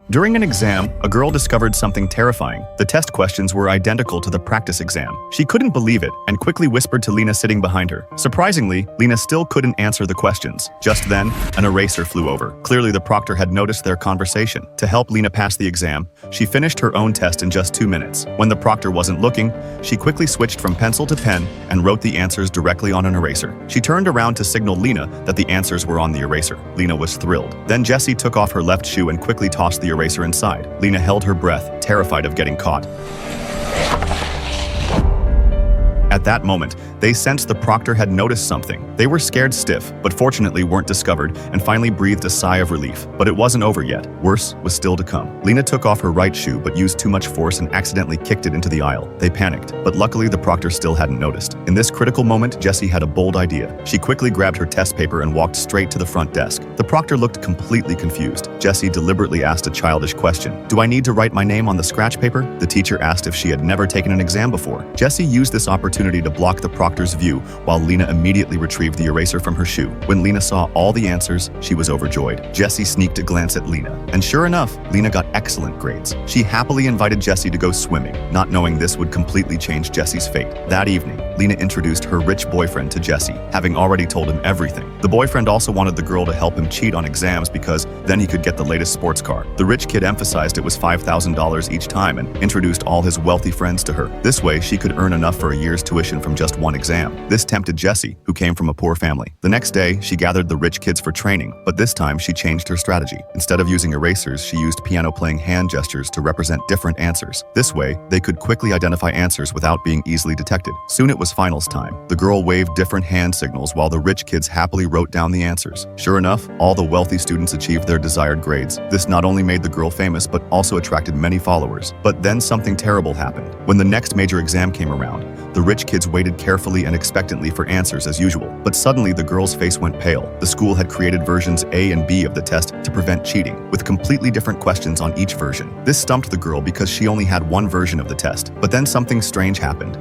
During an exam, a girl discovered something terrifying. The test questions were identical to the practice exam. She couldn't believe it and quickly whispered to Lena sitting behind her. Surprisingly, Lena still couldn't answer the questions. Just then, an eraser flew over. Clearly, the proctor had noticed their conversation. To help Lena pass the exam, she finished her own test in just 2 minutes. When the proctor wasn't looking, she quickly switched from pencil to pen and wrote the answers directly on an eraser. She turned around to signal Lena that the answers were on the eraser. Lena was thrilled. Then Jessie took off her left shoe and quickly tossed the eraser inside. Lena held her breath, terrified of getting caught. At that moment, they sensed the proctor had noticed something. They were scared stiff, but fortunately weren't discovered and finally breathed a sigh of relief. But it wasn't over yet. Worse was still to come. Lena took off her right shoe but used too much force and accidentally kicked it into the aisle. They panicked, but luckily the proctor still hadn't noticed. In this critical moment, Jessie had a bold idea. She quickly grabbed her test paper and walked straight to the front desk. The proctor looked completely confused. Jessie deliberately asked a childish question. "Do I need to write my name on the scratch paper?" The teacher asked if she had never taken an exam before. Jessie used this opportunity to block the proctor's view while Lena immediately retrieved the eraser from her shoe. When Lena saw all the answers, she was overjoyed. Jessie sneaked a glance at Lena, and sure enough, Lena got excellent grades. She happily invited Jessie to go swimming, not knowing this would completely change Jessie's fate. That evening, Lena introduced her rich boyfriend to Jessie, having already told him everything. The boyfriend also wanted the girl to help him cheat on exams because then he could get the latest sports car. The rich kid emphasized it was $5,000 each time and introduced all his wealthy friends to her. This way, she could earn enough for a year's tuition from just one exam. This tempted Jessie, who came from a poor family. The next day, she gathered the rich kids for training, but this time she changed her strategy. Instead of using erasers, she used piano-playing hand gestures to represent different answers. This way, they could quickly identify answers without being easily detected. Soon it was finals time. The girl waved different hand signals while the rich kids happily wrote down the answers. Sure enough, all the wealthy students achieved their desired grades. This not only made the girl famous, but also attracted many followers. But then something terrible happened. When the next major exam came around, the rich kids waited carefully and expectantly for answers as usual. But suddenly the girl's face went pale. The school had created versions A and B of the test to prevent cheating, with completely different questions on each version. This stumped the girl because she only had one version of the test. But then something strange happened.